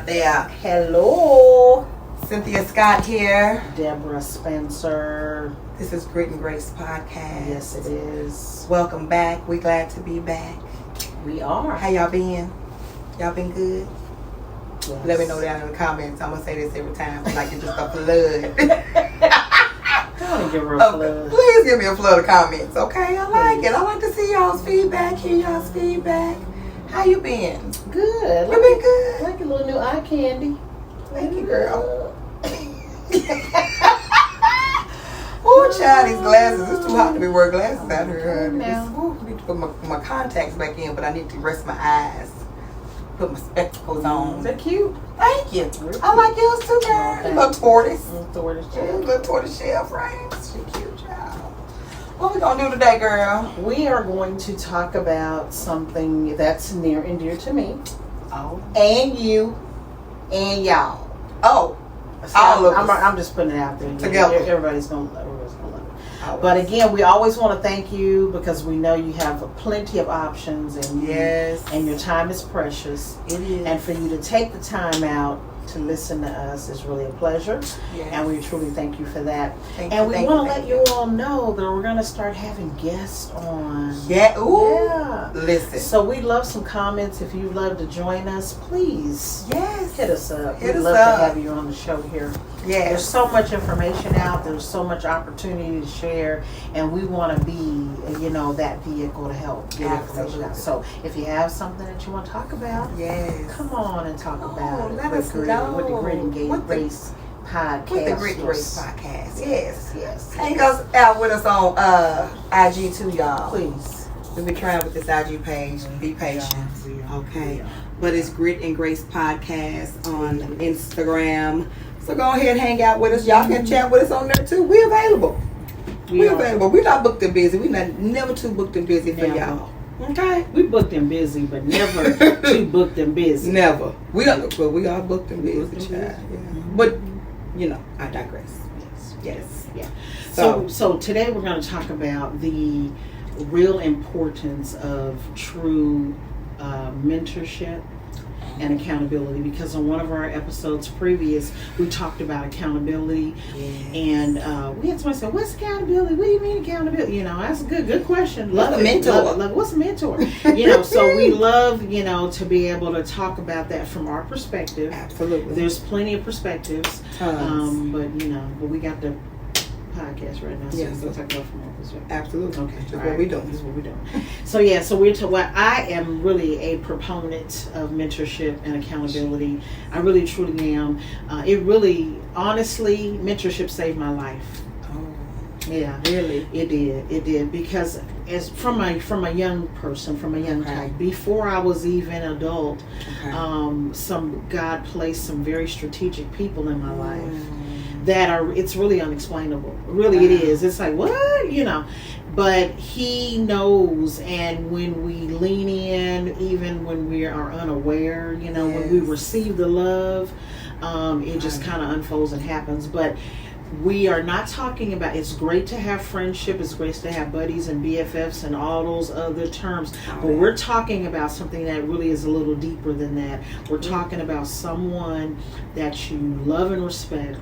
out there. Hello. Cynthia Scott here. Deborah Spencer. This is Grit and Grace Podcast. Yes, it is. Welcome back. We glad to be back. We are. How y'all been? Y'all been good? Yes. Let me know down in the comments. I'm going to say this every time. Like it's just a flood. Don't give her a flood. Please give me a flood of comments, okay? I like it. I like to see y'all's feedback, hear y'all's feedback. How you been? Good. You been good? Like a little new eye candy. Thank you, girl. Oh, child, these glasses. It's too hot to be wearing glasses out here. I need to put my contacts back in, but I need to rest my eyes. Put my spectacles on. They're cute. Thank you. I like yours too, girl. Okay. Little tortoise. Tortoise Little tortoise shell frames. She cute, child. What we gonna do today, girl? We are going to talk about something that's near and dear to me. Oh. And you. And y'all. Oh. So All of us. I'm just putting it out there. Together. Everybody's gonna love it. Always. But again, we always want to thank you because we know you have plenty of options and Yes. and your time is precious. It is. And for you to take the time out to listen to us is really a pleasure. Yes. And we truly thank you for that. Thank and you, we thank want to you, let you all know that we're going to start having guests on. Yeah. Ooh. Yeah. Listen. So we'd love some comments. If you'd love to join us, please Yes. hit us up. Hit We'd us love up. to have you on the show here. Yes. There's so much information out. There's so much opportunity to share, and we want to be, that vehicle to help get information out. So if you have something that you want to talk about, Yes. come on and talk about it let with us Grit, know. with the Grit and With the- Grace podcast. With the Grit and Grace Podcast. Yes. Yes. Hang us out with us on IG too, y'all. Please. We've been trying with this IG page. Be patient. Okay. But it's Grit and Grace Podcast on Instagram. So go ahead and hang out with us. Y'all can chat with us on there too. We're available. We're available. We're not booked and busy. We're never too booked and busy for y'all. Okay? We booked and busy, but never too booked and busy. Never. We are booked and busy, Booked and child. busy. Yeah. But, I digress. Yes. Yeah. So today we're going to talk about the real importance of true mentorship and accountability, because on one of our episodes previous we talked about accountability. Yes. And we had somebody say, what's accountability? What do you mean accountability? That's a good question. What's a mentor? What's a mentor? So we love to be able to talk about that from our perspective. Absolutely. There's plenty of perspectives. Tons. But we got the podcast right now, so Yes. we'll talk about from our perspective. Absolutely. Okay, That's all what right. we doing. This is what we're doing. So I am really a proponent of mentorship and accountability. I really truly am. Honestly, mentorship saved my life. Oh, Yeah, really? it did because as from a young person, from a young Okay. type, before I was even adult, Okay. God placed some very strategic people in my life that it's really unexplainable. Really, it is. It's like, what? But He knows, and when we lean in, even when we are unaware, when we Yes. receive the love, it just kind of unfolds and happens. But we are not talking about, it's great to have friendship, it's great to have buddies and BFFs and all those other terms, but we're talking about something that really is a little deeper than that. We're talking about someone that you love and respect,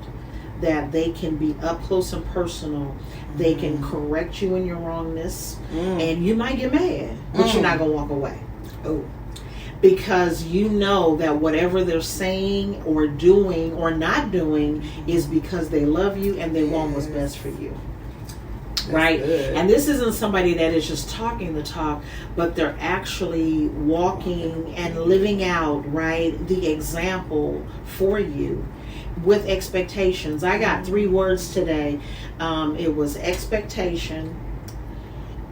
that they can be up close and personal. They can correct you in your wrongness, and you might get mad, but you're not going to walk away. Oh. Because you know that whatever they're saying or doing or not doing is because they love you and they want what's best for you. Right? Good. And this isn't somebody that is just talking the talk, but they're actually walking and living out, right, the example for you with expectations. I got 3 words today. It was expectation,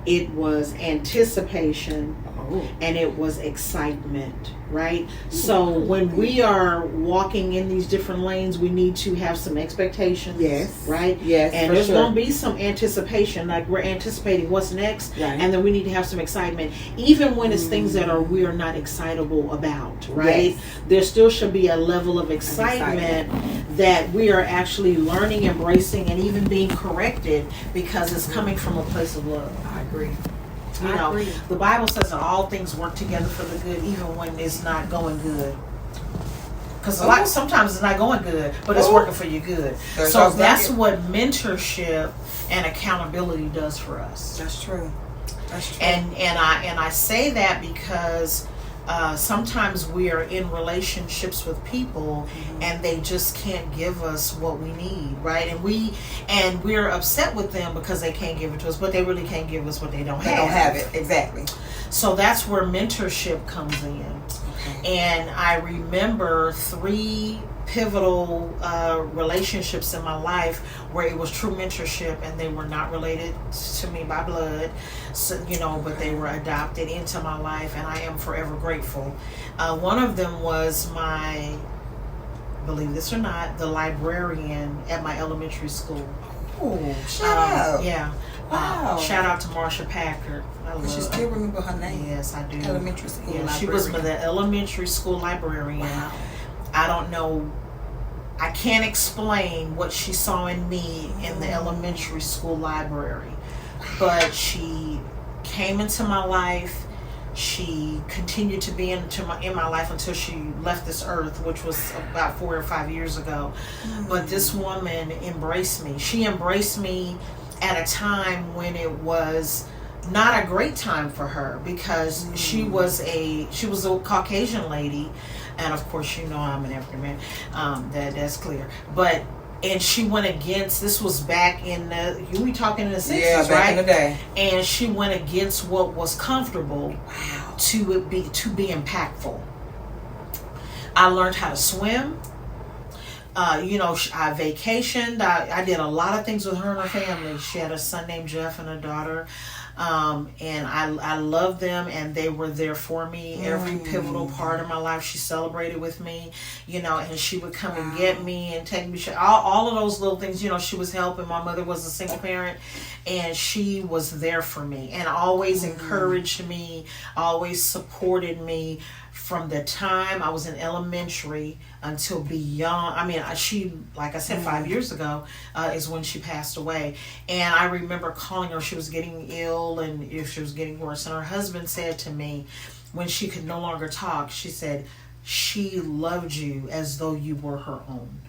it was anticipation, and it was excitement, right? So when we are walking in these different lanes, we need to have some expectations. Yes. Right? Yes. And for there's sure. going to be some anticipation, like we're anticipating what's next, Right. and then we need to have some excitement, even when it's things that we are not excitable about, right? Yes. There still should be a level of excitement that we are actually learning, embracing, and even being corrected because it's coming from a place of love. I agree. You I know, agree. the Bible says that all things work together for the good, even when it's not going good. Because sometimes it's not going good, but it's working for you good. So that's what mentorship and accountability does for us. That's true. That's true. And I say that because sometimes we are in relationships with people and they just can't give us what we need, right? And we're upset with them because they can't give it to us, but they really can't give us what they don't have. They don't have it, exactly. So that's where mentorship comes in. Okay. And I remember 3 pivotal relationships in my life where it was true mentorship, and they were not related to me by blood, so, but they were adopted into my life, and I am forever grateful. One of them was my, believe this or not, the librarian at my elementary school. Oh, shout out. Yeah. Wow. Shout out to Marsha Packard. You still remember her name? Yes, I do. Elementary school librarian. She was the elementary school librarian. Wow. I don't know. I can't explain what she saw in me in the elementary school library, but she came into my life. She continued to be in my life until she left this earth, which was about 4 or 5 years ago. But this woman embraced me. She embraced me at a time when it was not a great time for her, because she was a Caucasian lady, and of course I'm an African man. That's clear. And she went against, this was back in we talking in the 60s, back right? in the day. And she went against what was comfortable to be impactful. I learned how to swim. I vacationed. I did a lot of things with her and her family. She had a son named Jeff and a daughter. And I loved them, and they were there for me. Every pivotal part of my life, she celebrated with me, and she would come and get me and take me. All of those little things, she was helping. My mother was a single parent, and she was there for me and always encouraged me, always supported me from the time I was in elementary until beyond. I mean, she, like I said, 5 years ago is when she passed away. And I remember calling her. She was getting ill, and she was getting worse. And her husband said to me, when she could no longer talk, she said, she loved you as though you were her own.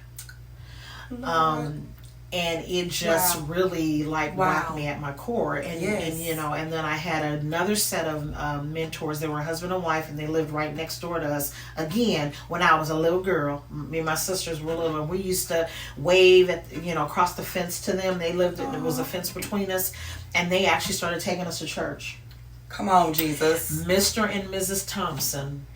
And it just really rocked me at my core. And and then I had another set of mentors. They were a husband and wife, and they lived right next door to us. Again, when I was a little girl, me and my sisters were little, and we used to wave at across the fence to them. They lived, there was a fence between us, and they actually started taking us to church. Come on, Jesus. Mr. and Mrs. Thompson.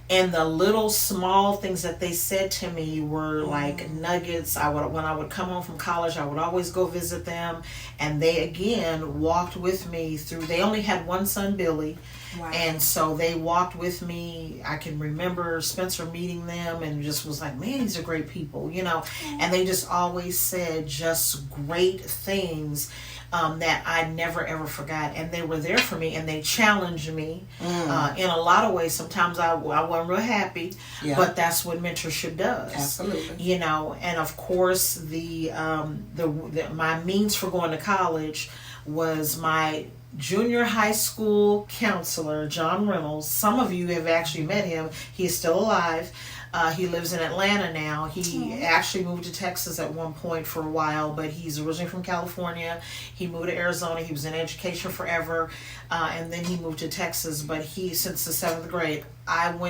And the little small things that they said to me were like nuggets. When I would come home from college, I would always go visit them. And they, again, walked with me through. They only had one son, Billy. Wow. And so they walked with me. I can remember Spencer meeting them and just was like, man, these are great people, And they just always said just great things that I never ever forgot, and they were there for me, and they challenged me in a lot of ways. Sometimes I wasn't real happy, but that's what mentorship does. Absolutely. And of course my means for going to college was my junior high school counselor, John Reynolds. Some of you have actually met him. He is still alive. He lives in Atlanta now. He actually moved to Texas at one point for a while, but he's originally from California. He moved to Arizona. He was in education forever, and then he moved to Texas. But since the 7th grade,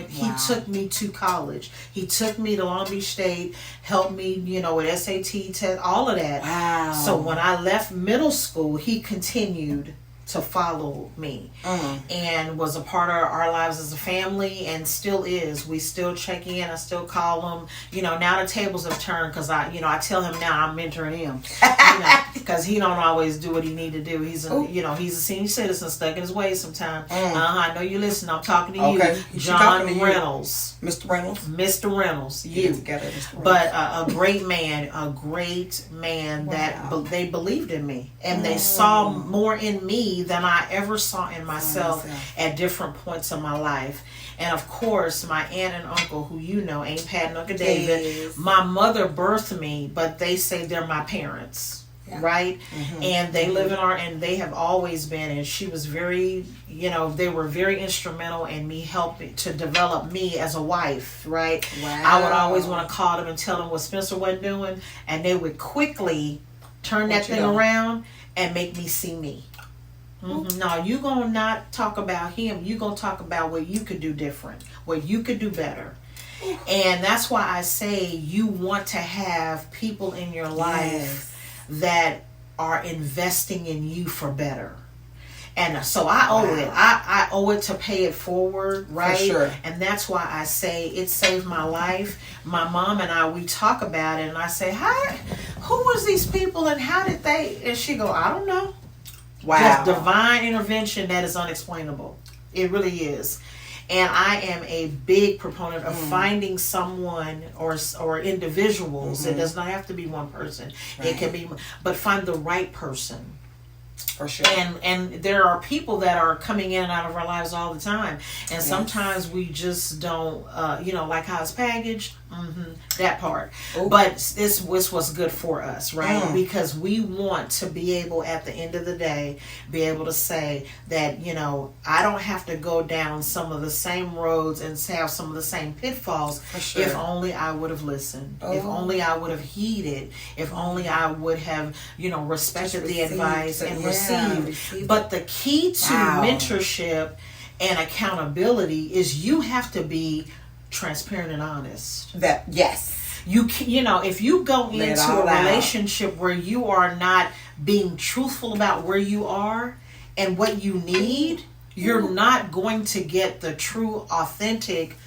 he took me to college. He took me to Long Beach State, helped me, with SAT test, all of that. Wow. So when I left middle school, he continued to follow me and was a part of our lives as a family, and still is. We still check in. I still call him. Now the tables have turned, because I tell him now I'm mentoring him, because he don't always do what he need to do. He's a senior citizen, stuck in his ways sometimes. I know you listen. I'm talking to you, John Reynolds, Mr. Reynolds, Mr. Reynolds. You together, Mr. Reynolds. But a great man that they believed in me, and they saw more in me than I ever saw in myself at different points of my life. And of course, my aunt and uncle, who Aunt Pat and Uncle David, my mother birthed me, but they say they're my parents. right? And they live in and they have always been, and she was very, they were very instrumental in me helping to develop me as a wife, right? Wow. I would always want to call them and tell them what Spencer wasn't doing, and they would quickly turn that thing around and make me see me. No, you gonna not talk about him. You gonna talk about what you could do different, what you could do better. And that's why I say you want to have people in your life that are investing in you for better. And so I owe it. I owe it to pay it forward, right? For sure. And that's why I say it saved my life. My mom and I, we talk about it, and I say, who was these people and how did they? And she go, I don't know. Wow. Just divine intervention that is unexplainable. It really is. And I am a big proponent of finding someone or individuals. It does not have to be one person. Right. It can be, but find the right person. For sure. And there are people that are coming in and out of our lives all the time. And sometimes we just don't, like how it's packaged. That part. Ooh. But this was what's good for us, right? Because we want to be able, at the end of the day, be able to say that, I don't have to go down some of the same roads and have some of the same pitfalls. For sure. If only I would have listened. If only I would have heeded. If only I would have, respected the advice and received. But the key to mentorship and accountability is you have to be transparent and honest. If you go into a relationship where you are not being truthful about where you are and what you need, you're not going to get the true, authentic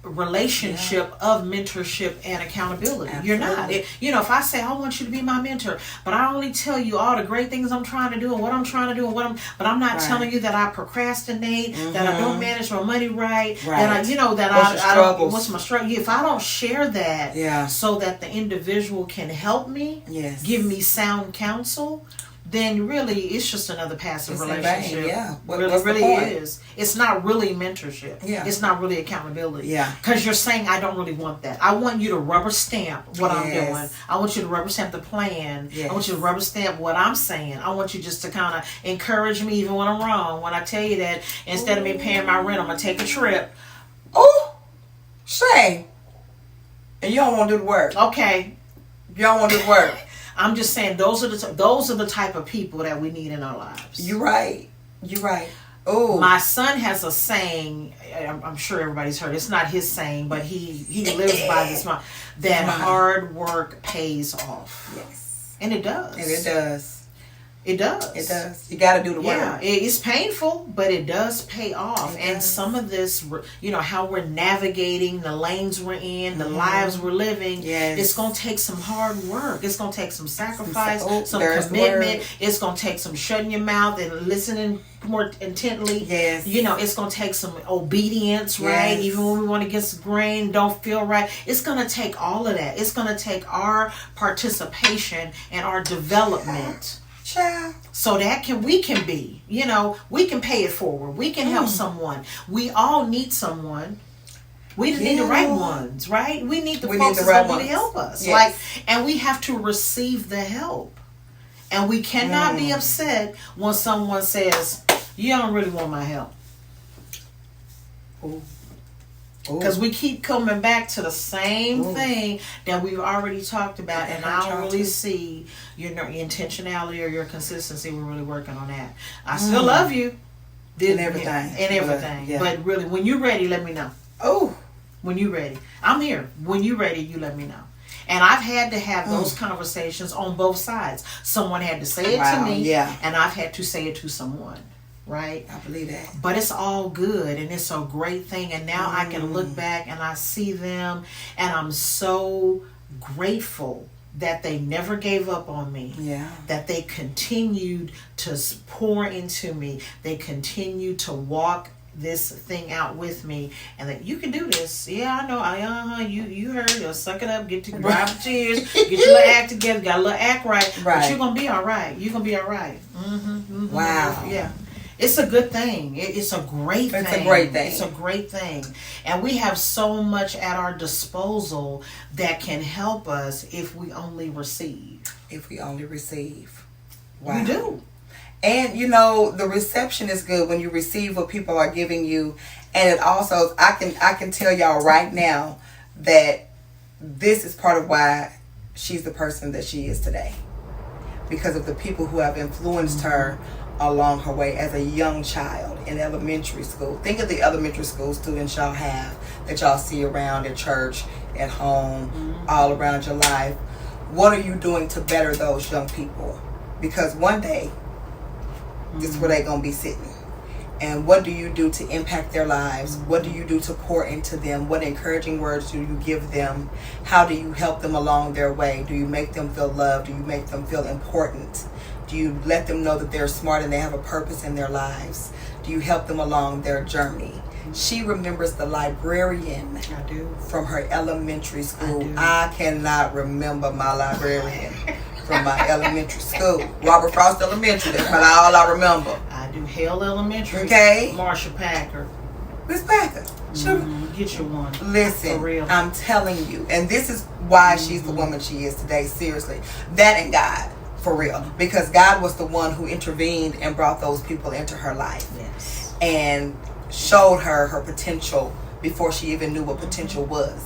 relationship of mentorship and accountability. Absolutely. You're not. If I say I want you to be my mentor, but I only tell you all the great things I'm trying to do and what I'm trying to do and but I'm not telling you that I procrastinate, that I don't manage my money right. That what's my struggle. If I don't share that, so that the individual can help me, give me sound counsel, then really it's just another passive relationship. It really is. It's not really mentorship. It's not really accountability. Because you're saying, I don't really want that. I want you to rubber stamp what I'm doing. I want you to rubber stamp the plan. I want you to rubber stamp what I'm saying. I want you just to kind of encourage me even when I'm wrong. When I tell you that instead of me paying my rent, I'm going to take a trip. Oh, Shay. And you don't want to do the work. Okay. You don't want to do the work. I'm just saying those are the type of people that we need in our lives. You're right. Oh, my son has a saying. I'm sure everybody's heard. It's not his saying, but he lives by this one. That hard work pays off. Yes, and it does. It does. You got to do the work. Yeah, it's painful, but it does pay off. And some of this, how we're navigating the lanes we're in, the lives we're living, it's going to take some hard work. It's going to take some sacrifice, some commitment. It's going to take some shutting your mouth and listening more intently. It's going to take some obedience, right? Even when we want to get some grain, don't feel right. It's going to take all of that. It's going to take our participation and our development. So that we can be, we can pay it forward. We can help someone. We all need someone. We need the right ones, right? We need the folks that's going to help us. And we have to receive the help. And we cannot be upset when someone says, you don't really want my help. Because we keep coming back to the same thing that we've already talked about, and I don't really see your intentionality or your consistency. We're really working on that. I still love you. And everything. But really, when you're ready, let me know. When you're ready. I'm here. When you're ready, you let me know. And I've had to have those conversations on both sides. Someone had to say it to me, and I've had to say it to someone. Right? I believe that. But it's all good, and it's a great thing. And now I can look back and I see them, and I'm so grateful that they never gave up on me. That they continued to pour into me. They continued to walk this thing out with me, and that you can do this. I know. You heard. Suck it up. Get to dry the tears. Get your little act together. Got a little act right. But you're gonna be all right. You're gonna be all right. Wow. Yeah. It's a good thing. It's a great thing. It's a great thing. And we have so much at our disposal that can help us if we only receive. if we only receive. Wow. We do. And you know, the reception is good when you receive what people are giving you. And it also, I can tell y'all right now that this is part of why she's the person that she is today. Because of the people who have influenced her along her way as a young child in elementary school. Think of the elementary school students y'all have that y'all see around at church, at home, all around your life. What are you doing to better those young people? Because one day, this is where they're going to be sitting. And what do you do to impact their lives? What do you do to pour into them? What encouraging words do you give them? How do you help them along their way? Do you make them feel loved? Do you make them feel important? Do you let them know that they're smart and they have a purpose in their lives? Do you help them along their journey? She remembers the librarian from her elementary school. I cannot remember my librarian from my elementary school. Robert Frost Elementary, that's about all I remember. I do. Hale Elementary. Okay. Marsha Packer. Miss Packer. Get you one. Listen, for real. I'm telling you. And this is why she's the woman she is today, seriously. That and God, for real. Because God was the one who intervened and brought those people into her life. Yes. And showed her her potential before she even knew what potential was.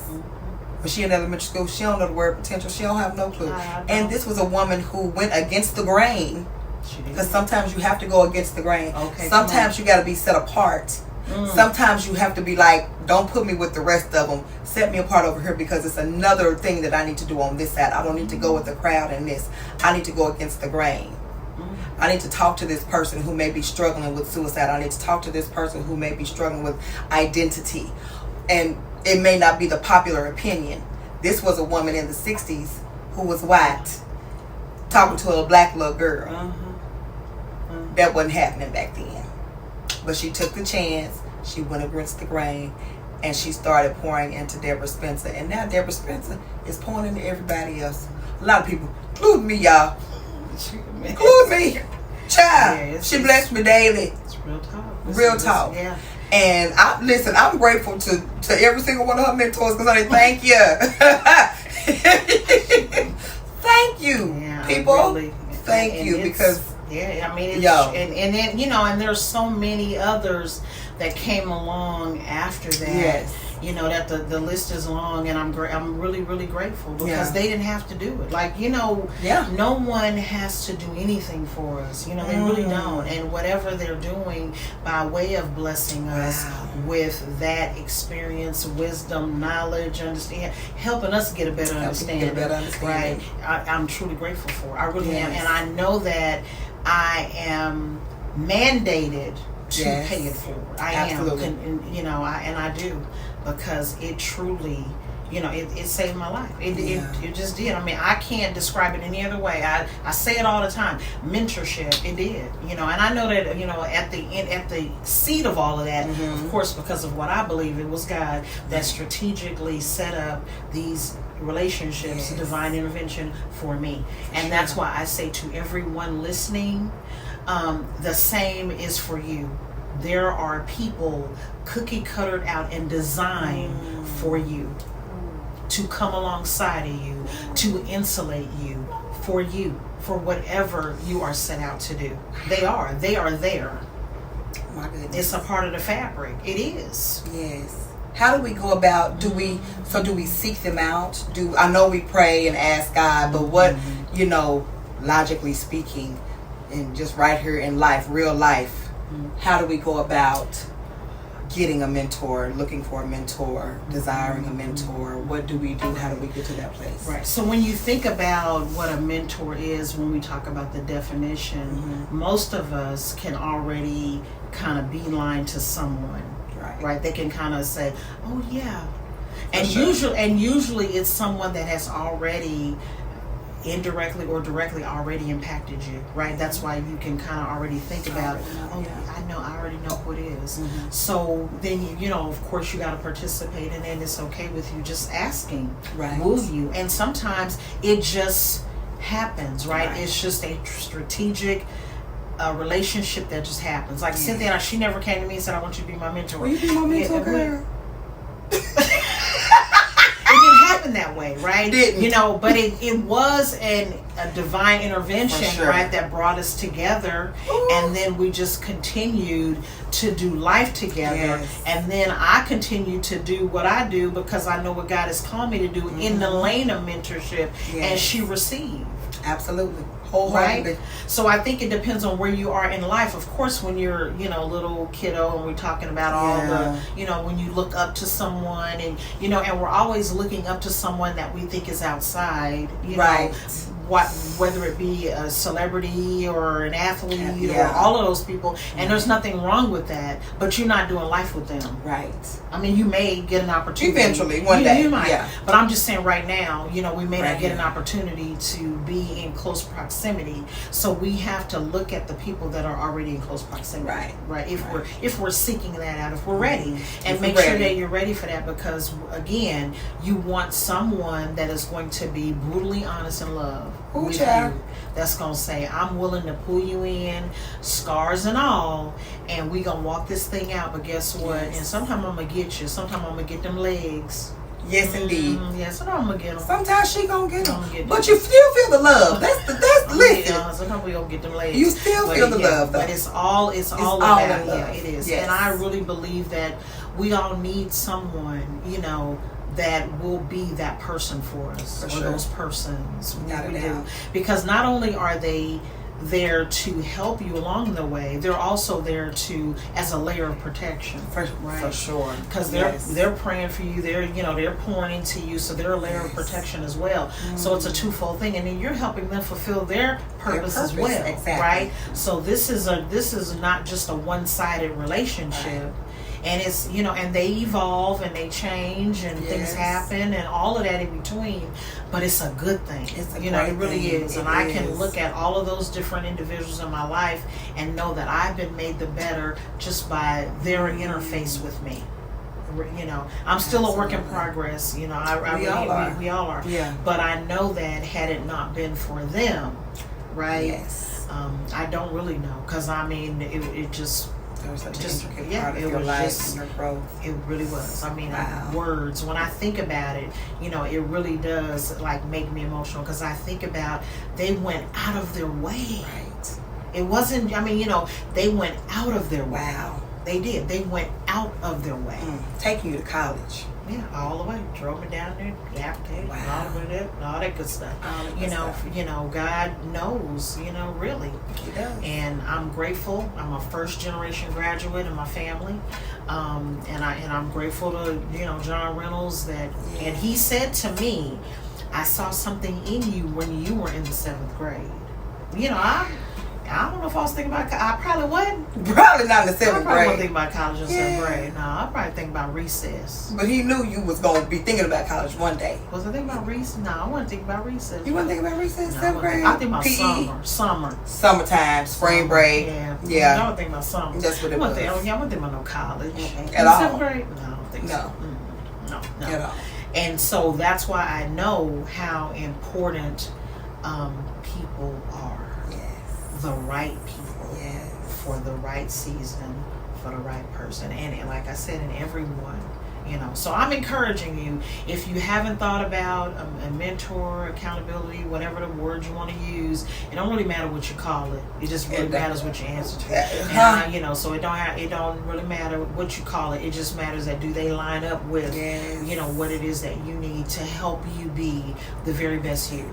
When she in elementary school, she don't know the word potential. She don't have no clue. And this was a woman who went against the grain. Because sometimes you have to go against the grain. Okay, sometimes you got to be set apart. Sometimes you have to be like, don't put me with the rest of them. Set me apart over here because it's another thing that I need to do on this side. I don't need to go with the crowd in this. I need to go against the grain. I need to talk to this person who may be struggling with suicide. I need to talk to this person who may be struggling with identity. And it may not be the popular opinion. This was a woman in the 60s who was white talking to a black little girl. That wasn't happening back then. But she took the chance. She went against the grain. And she started pouring into Deborah Spencer. And now Deborah Spencer is pouring into everybody else. A lot of people, including me, y'all. Include me. Child. Yeah, she blessed me daily. It's real talk. Real talk. Yeah. And I'm grateful to every single one of her mentors because I thank you. Thank you, yeah, people. Really, thank you because yeah, I mean, it's, yo. and then and there's so many others that came along after that. Yes. That the list is long, and I'm really, really grateful because they didn't have to do it. Like, no one has to do anything for us. They really don't. And whatever they're doing by way of blessing us with that experience, wisdom, knowledge, understand, helping us get a better understanding. Right? I'm truly grateful for. I really am, and I know that I am mandated to pay it forward. I Absolutely. am, and I do, because it truly, it saved my life. It just did. I mean, I can't describe it any other way. I say it all the time. Mentorship, it did. And I know that at the seed of all of that, of course, because of what I believe, it was God that strategically set up these relationships, divine intervention for me, and that's why I say to everyone listening. The same is for you. There are people cookie cuttered out and designed for you to come alongside of you, to insulate you, for whatever you are set out to do. They are there. My goodness. It's a part of the fabric. It is. Yes. How do we go about? Do we seek them out? I know we pray and ask God, but what logically speaking? And just right here in life, real life, how do we go about getting a mentor, looking for a mentor, desiring a mentor? What do we do? How do we get to that place? Right. So when you think about what a mentor is, when we talk about the definition, most of us can already kind of beeline to someone. Right. They can kind of say, "Oh yeah," and usually it's someone that has already indirectly or directly already impacted you, right? That's why you can kind of already think about, I already know who it is. So then of course you got to participate, and then it's okay with you just asking, will you? And sometimes it just happens, right? It's just a strategic relationship that just happens. Like Cynthia, she never came to me and said, "I want you to be my mentor." Will you be my mentor, Claire? It didn't happen that way, right? Didn't. You know, but it was a divine intervention, sure. right, that brought us together. Ooh. And then we just continued to do life together. Yes. And then I continued to do what I do because I know what God has called me to do in the lane of mentorship. Yes. And she received. Absolutely. Wholeheartedly. Right? So I think it depends on where you are in life. Of course, when you're, little kiddo and we're talking about all the, when you look up to someone and, and we're always looking up to someone that we think is outside, right. Whether it be a celebrity or an athlete or all of those people. And there's nothing wrong with that, but you're not doing life with them. Right. I mean, you may get an opportunity. Eventually, one day. You might. Yeah. But I'm just saying right now, we may Right not get an opportunity to be in close proximity. So we have to look at the people that are already in close proximity. Right. Right. If we're seeking that out, if we're ready. And If make we're sure ready. that you're ready for that because, again, you want someone that is going to be brutally honest in love. Ooh, with child. you. That's going to say, I'm willing to pull you in, scars and all, and we going to walk this thing out. But guess what? Yes. And sometimes I'm going to get you. Sometimes I'm going to get them legs. Yes, indeed. Yeah, sometimes I'm going to get them. Sometimes she gonna get I'ma them, get but them. you still feel the love. That's listen. Sometimes we gonna get them legs. You still feel the love, though. But it's all all about in love. yeah, it is. Yes. And I really believe that we all need someone, that will be that person for us, For or sure. those persons. Without a We doubt. do. Because not only are they there to help you along the way, they're also there to as a layer of protection. For right? sure. Because Yes. they're praying for you, they're pouring into you, so they're a layer of protection as well. So it's a twofold thing, and then you're helping them fulfill their purpose as well, exactly. right? So this is not just a one-sided relationship. Right. And it's, and they evolve and they change and things Yes. happen and all of that in between. But it's a good thing. It's a it great really thing. is. It And I can is. look at all of those different individuals in my life and know that I've been made the better just by their interface with me. I'm still a work in Absolutely. progress. We all are. We all are. Yeah. But I know that had it not been for them, right? Yes. I don't really know. Because, it just... There was such an Just- intricate yeah, part of it your was life just- and your growth. It really was. Wow. Words. When I think about it, it really does make me emotional because I think about they went out of their way. Right. It wasn't. They went out of their way. Wow. They did. They went out of their way. Taking you to college. Yeah, all the way. Drove me down there, the application, Wow. all the way there, all that good stuff. All the good stuff. God knows. Really. He does. And I'm grateful. I'm a first generation graduate in my family, and I'm grateful to John Reynolds that. And he said to me, "I saw something in you when you were in the 7th grade." I don't know if I was thinking about. I probably wasn't. Probably not in the I 7th probably wasn't grade. thinking about college in Yeah. 7th grade. No, I probably think about recess. But he knew you was gonna be thinking about college one day. Was I thinking about recess? No, I wasn't thinking about recess. You wasn't thinking about recess, No, 7th grade? I think about PE? summer. Summertime, spring break. Yeah. Yeah. I don't think about summer. That's what it I wasn't was. think- I wasn't thinking about no college. Mm-mm. In At all. 7th grade? No, I don't think so. No. No. At all. And so that's why I know how important people are. Yes. The right people. Yes. For the right season, for the right person. And like I said, in everyone. So I'm encouraging you, if you haven't thought about a mentor, accountability, whatever the word you want to use, it don't really matter what you call it. It just really matters what you answer to. And so it don't really matter what you call it. It just matters that do they line up with, what it is that you need to help you be the very best you.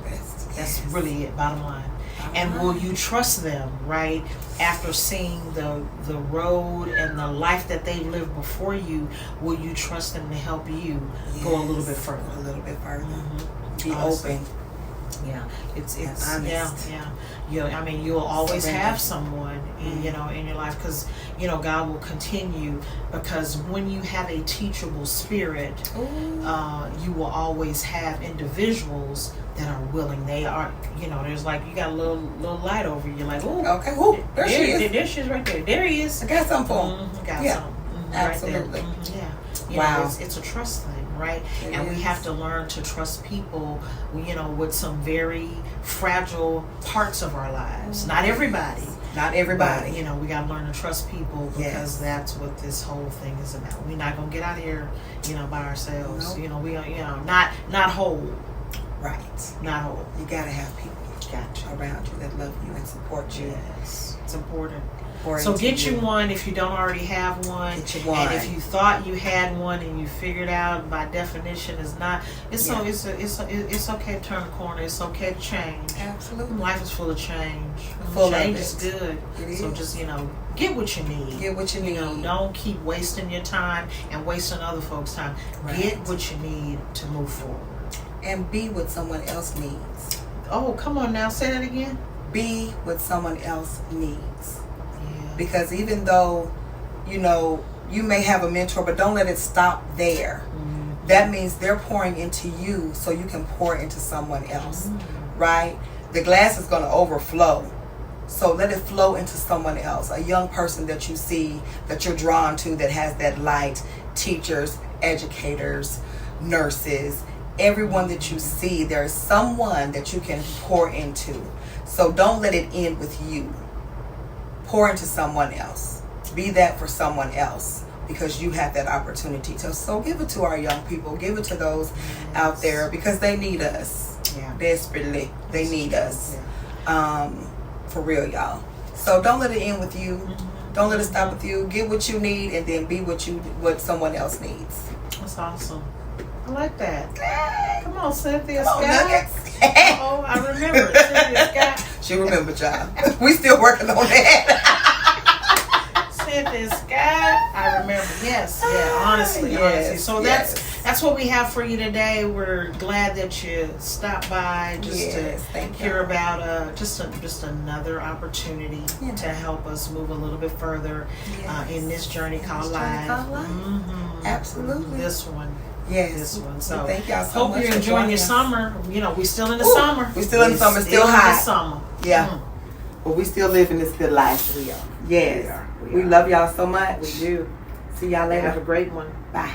That's really it, bottom line. And will you trust them, right? After seeing the road and the life that they lived before you, will you trust them to help you go a little bit further? A little bit further. Mm-hmm. Be open. Yeah, it's honest. yeah. You'll always have someone in your life because God will continue, because when you have a teachable spirit, you will always have individuals that are willing. They are, there's you got a little light over you. You're like, oh, Okay. Ooh, there she is. There she is right there. There he is. I got something for him. Got Yeah. some. Absolutely. Right there. Yeah. Wow. It's a trust thing, right? It And we is. have to learn to trust people, with some very fragile parts of our lives. Not everybody, Not everybody. But, you know, we got to learn to trust people because that's what this whole thing is about. We're not going to get out of here, you know, by ourselves. Nope. You know, we are, you know, not whole. Right. Not whole. You got to have people Gotcha. around you that love you and support you. Yes. It's important. Pour So into get you one if you don't already have one. Get you one. And if you thought you had one and you figured out by definition is not, it's okay to turn a corner. It's okay to change. Absolutely. Life is full of change. Full change of is it. good. It So is. just, you know, get what you need. Get what you need. You know, don't keep wasting your time and wasting other folks' time. Right. Get what you need to move forward. And be what someone else needs. Oh, come on now, say that again. Be what someone else needs. Yeah. Because even though, you know, you may have a mentor, but don't let it stop there. Mm-hmm. That means they're pouring into you so you can pour into someone else, right? The glass is going to overflow. So let it flow into someone else, a young person that you see, that you're drawn to, that has that light, teachers, educators, nurses, everyone that you see, there's someone that you can pour into. So don't let it end with you. Pour into someone else. Be that for someone else because you have that opportunity to. So give it to our young people. Give it to those out there because they need us. Yeah. Desperately. They need us. Yeah. For real, y'all. So don't let it end with you. Don't let it stop with you. Get what you need and then be what someone else needs. That's awesome. I like that. Come on, Cynthia Come on, Scott. Nuggets. Oh, I remember it. Cynthia Scott. She remembered, y'all. We still working on that. Cynthia Scott. I remember. Yes. Yeah. Honestly. Yes, So yes. that's what we have for you today. We're glad that you stopped by just Yes, to thank hear you. about just another opportunity Yeah. to help us move a little bit further Yes. in this journey called this journey life. called life. Mhm. Absolutely. This one. Yes. This one. Well, So thank y'all so hope much you're for enjoying joining your us. summer. You know, we still in the Ooh, summer. we still in the summer. Still in the hot. summer. Yeah. Mm. But we still living this good life. We are. Yes. We are. We love y'all so much. We do. See y'all later. Have a great one. Bye.